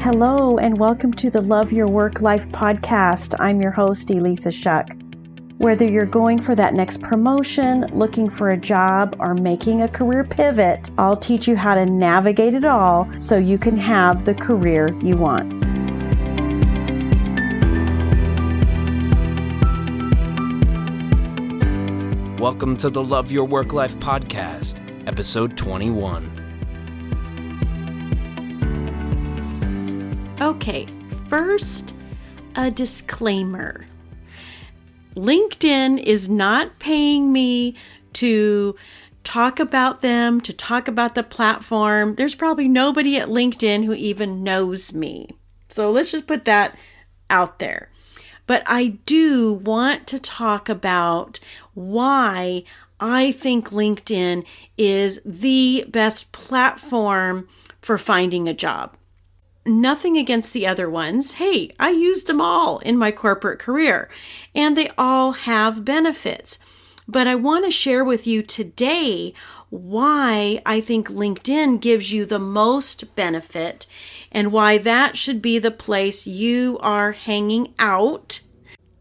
Hello, and welcome to the Love Your Work Life podcast. I'm your host, Elissa Shuck. Whether you're going for that next promotion, looking for a job, or making a career pivot, I'll teach you how to navigate it all so you can have the career you want. Welcome to the Love Your Work Life podcast, episode 21. Okay, first, a disclaimer. LinkedIn is not paying me to talk about them, to talk about the platform. There's probably nobody at LinkedIn who even knows me. So let's just put that out there. But I do want to talk about why I think LinkedIn is the best platform for finding a job. Nothing against the other ones. Hey, I used them all in my corporate career, and they all have benefits. But I want to share with you today why I think LinkedIn gives you the most benefit and why that should be the place you are hanging out,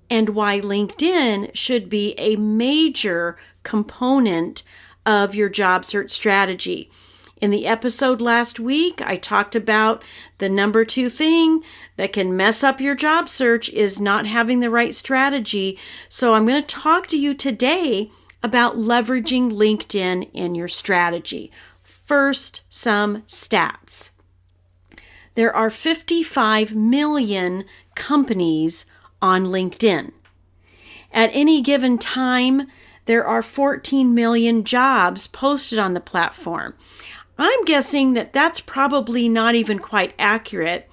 and why LinkedIn should be a major component of your job search strategy. In the episode last week, I talked about the number 2 thing that can mess up your job search is not having the right strategy. So I'm going to talk to you today about leveraging LinkedIn in your strategy. First, some stats. There are 55 million companies on LinkedIn. At any given time, there are 14 million jobs posted on the platform. I'm guessing that that's probably not even quite accurate.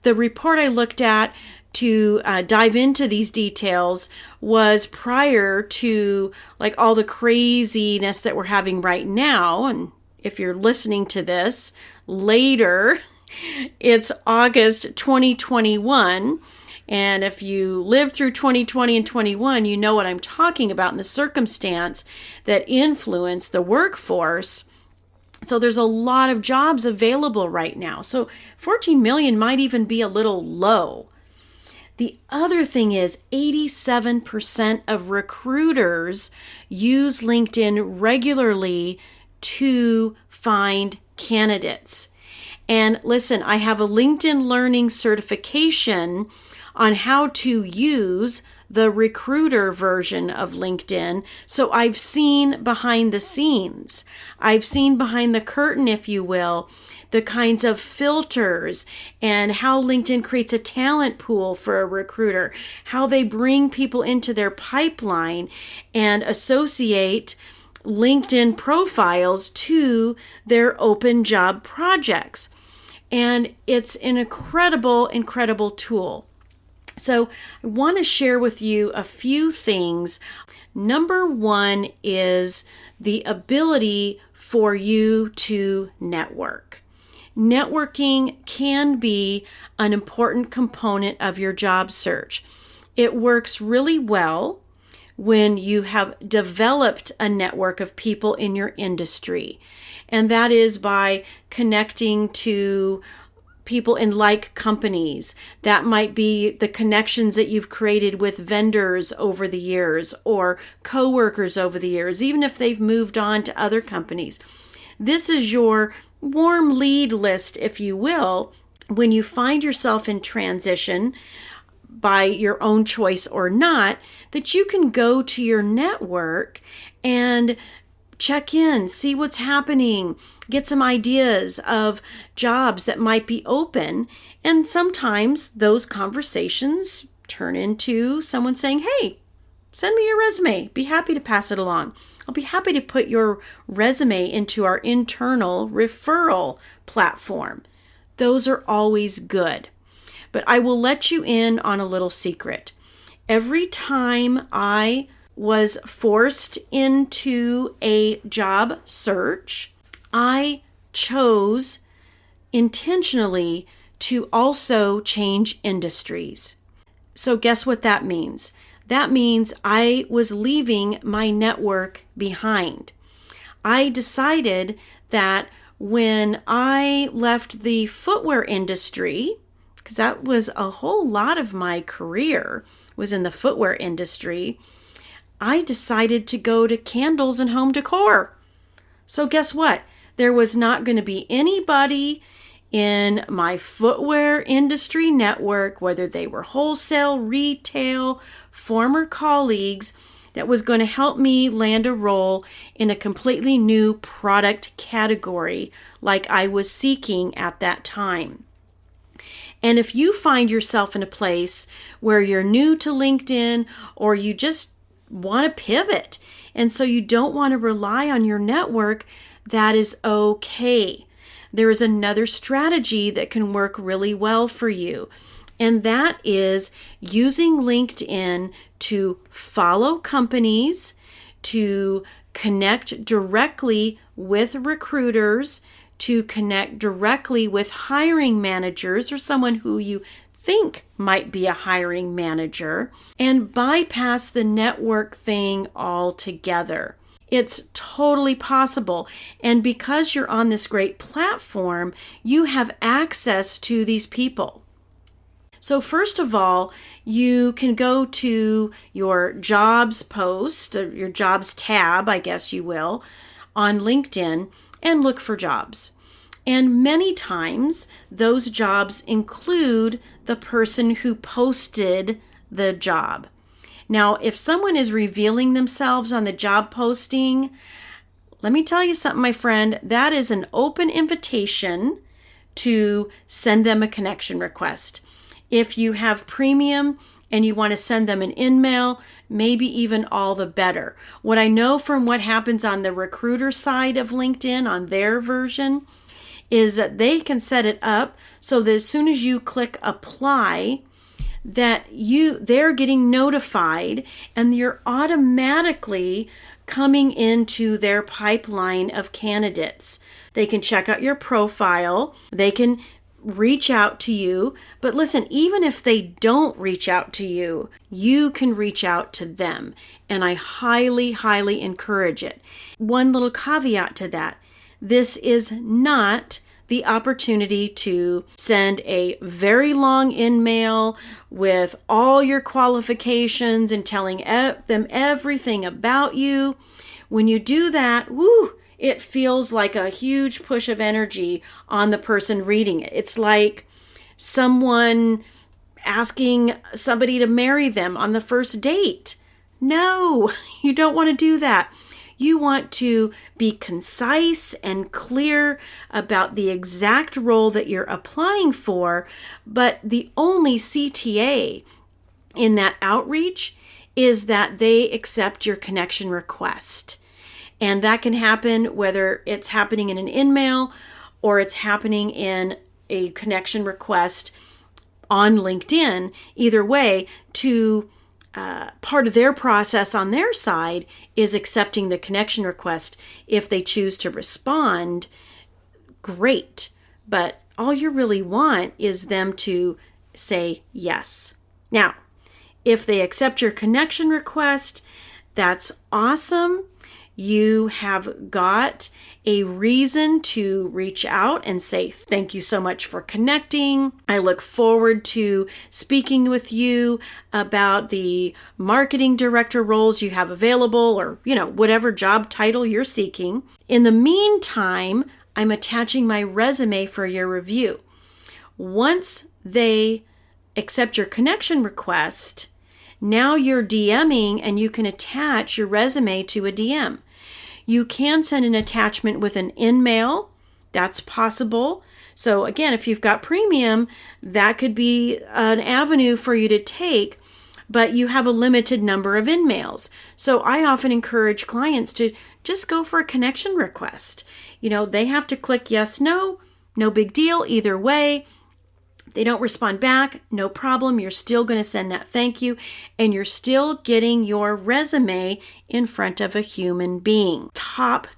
The report I looked at to dive into these details was prior to all the craziness that we're having right now. And if you're listening to this later, it's August 2021. And if you lived through 2020 and 21, you know what I'm talking about in the circumstance that influenced the workforce. So there's a lot of jobs available right now. So 14 million might even be a little low. The other thing is 87% of recruiters use LinkedIn regularly to find candidates. And listen, I have a LinkedIn Learning certification on how to use the recruiter version of LinkedIn. So I've seen behind the scenes. I've seen behind the curtain, if you will, the kinds of filters and how LinkedIn creates a talent pool for a recruiter, how they bring people into their pipeline and associate LinkedIn profiles to their open job projects. And it's an incredible tool. So I want to share with you a few things. Number 1 is the ability for you to network. Networking can be an important component of your job search. It works really well when you have developed a network of people in your industry. And that is by connecting to people in like companies. That might be the connections that you've created with vendors over the years or coworkers over the years, even if they've moved on to other companies. This is your warm lead list, if you will, when you find yourself in transition by your own choice or not, that you can go to your network and check in, see what's happening, get some ideas of jobs that might be open. And sometimes those conversations turn into someone saying, hey, send me your resume. Be happy to pass it along. I'll be happy to put your resume into our internal referral platform. Those are always good. But I will let you in on a little secret. Every time I was forced into a job search, I chose intentionally to also change industries. So guess what that means? That means I was leaving my network behind. I decided that when I left the footwear industry, because that was a whole lot of my career was in the footwear industry, I decided to go to candles and home decor. So guess what? There was not going to be anybody in my footwear industry network, whether they were wholesale, retail, former colleagues, that was going to help me land a role in a completely new product category like I was seeking at that time. And if you find yourself in a place where you're new to LinkedIn or you just want to pivot, and so you don't want to rely on your network, that is okay. There is another strategy that can work really well for you, and that is using LinkedIn to follow companies, to connect directly with recruiters, to connect directly with hiring managers or someone who you think might be a hiring manager, and bypass the network thing altogether. It's totally possible. And because you're on this great platform, you have access to these people. So first of all, you can go to your jobs post, or your jobs tab, I guess you will, on LinkedIn and look for jobs. And many times those jobs include the person who posted the job. Now, if someone is revealing themselves on the job posting, let me tell you something, my friend, that is an open invitation to send them a connection request. If you have premium and you want to send them an in-mail, maybe even all the better. What I know from what happens on the recruiter side of LinkedIn on their version is that they can set it up so that as soon as you click apply, that they're getting notified and you're automatically coming into their pipeline of candidates. They can check out your profile, they can reach out to you, but listen, even if they don't reach out to you, you can reach out to them, and I highly, highly encourage it. One little caveat to that: this is not the opportunity to send a very long in-mail with all your qualifications and telling them everything about you. When you do that, it feels like a huge push of energy on the person reading it. It's like someone asking somebody to marry them on the first date. No, you don't want to do that. You want to be concise and clear about the exact role that you're applying for, but the only CTA in that outreach is that they accept your connection request. And that can happen whether it's happening in an in-mail or it's happening in a connection request on LinkedIn. Either way, part of their process on their side is accepting the connection request. If they choose to respond, great. But all you really want is them to say yes. Now, if they accept your connection request, that's awesome. You have got a reason to reach out and say, thank you so much for connecting. I look forward to speaking with you about the marketing director roles you have available, or, whatever job title you're seeking. In the meantime, I'm attaching my resume for your review. Once they accept your connection request, now you're DMing and you can attach your resume to a DM. You can send an attachment with an in-mail. That's possible. So again, if you've got premium, that could be an avenue for you to take, but you have a limited number of in-mails. So I often encourage clients to just go for a connection request. They have to click yes, no big deal either way. They don't respond back, no problem. You're still going to send that thank you, and you're still getting your resume in front of a human being. Top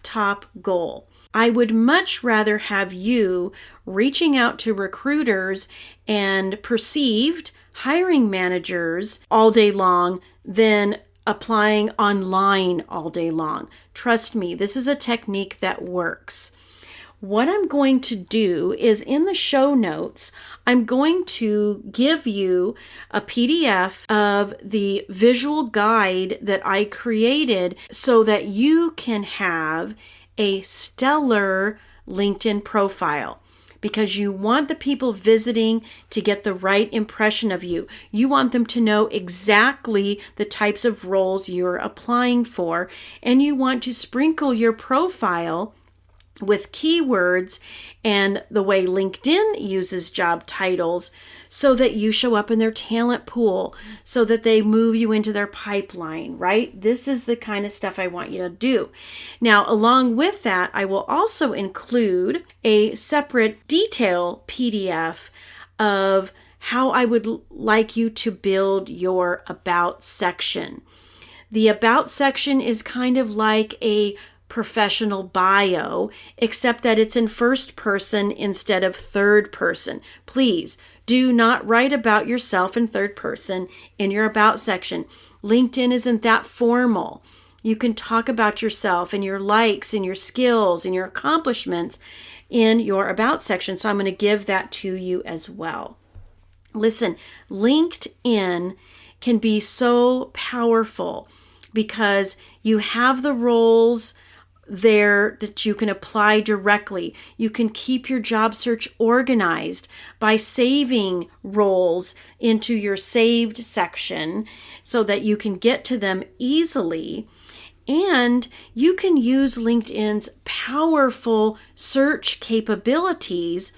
goal. I would much rather have you reaching out to recruiters and perceived hiring managers all day long than applying online all day long. Trust me, this is a technique that works. what I'm going to do is in the show notes, I'm going to give you a PDF of the visual guide that I created so that you can have a stellar LinkedIn profile. Because you want the people visiting to get the right impression of you. You want them to know exactly the types of roles you're applying for, and you want to sprinkle your profile with keywords and the way LinkedIn uses job titles so that you show up in their talent pool, so that they move you into their pipeline, right? This is the kind of stuff I want you to do. Now, along with that, I will also include a separate detail PDF of how I would like you to build your About section. The About section is kind of like a professional bio, except that it's in first person instead of third person. Please do not write about yourself in third person in your About section. LinkedIn isn't that formal. You can talk about yourself and your likes and your skills and your accomplishments in your About section. So I'm going to give that to you as well. Listen, LinkedIn can be so powerful because you have the roles there that you can apply directly. You can keep your job search organized by saving roles into your saved section so that you can get to them easily. And you can use LinkedIn's powerful search capabilities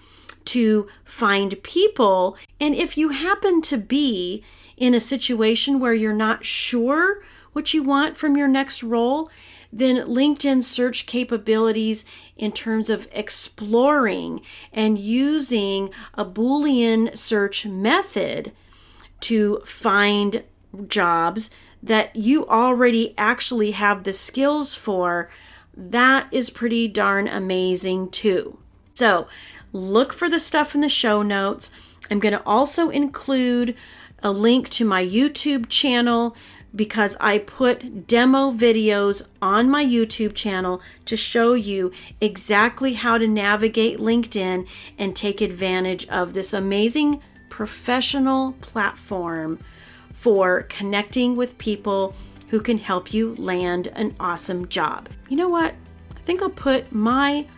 to find people. And if you happen to be in a situation where you're not sure what you want from your next role, then LinkedIn search capabilities in terms of exploring and using a Boolean search method to find jobs that you already actually have the skills for, that is pretty darn amazing too. So look for the stuff in the show notes. I'm going to also include a link to my YouTube channel because I put demo videos on my YouTube channel to show you exactly how to navigate LinkedIn and take advantage of this amazing professional platform for connecting with people who can help you land an awesome job. You know what? I think I'll put my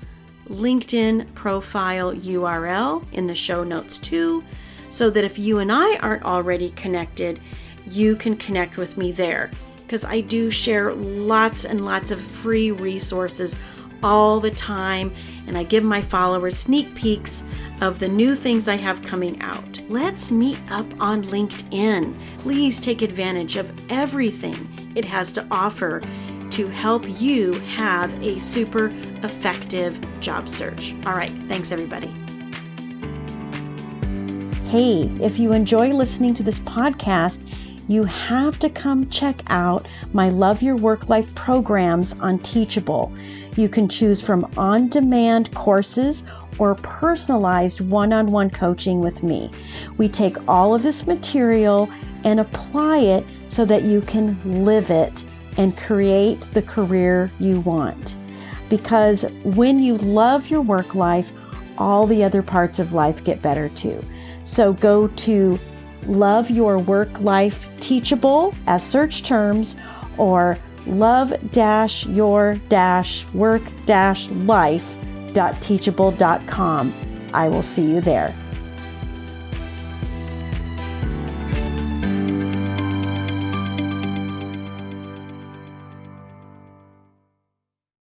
LinkedIn profile URL in the show notes too, so that if you and I aren't already connected, you can connect with me there, because I do share lots and lots of free resources all the time, and I give my followers sneak peeks of the new things I have coming out. Let's meet up on LinkedIn. Please take advantage of everything it has to offer to help you have a super effective job search. All right, thanks everybody. Hey, if you enjoy listening to this podcast, you have to come check out my Love Your Work Life programs on Teachable. You can choose from on-demand courses or personalized one-on-one coaching with me. We take all of this material and apply it so that you can live it and create the career you want. Because when you love your work life, all the other parts of life get better too. So go to Love Your Work Life Teachable as search terms, or love-your-work-life.teachable.com. I will see you there.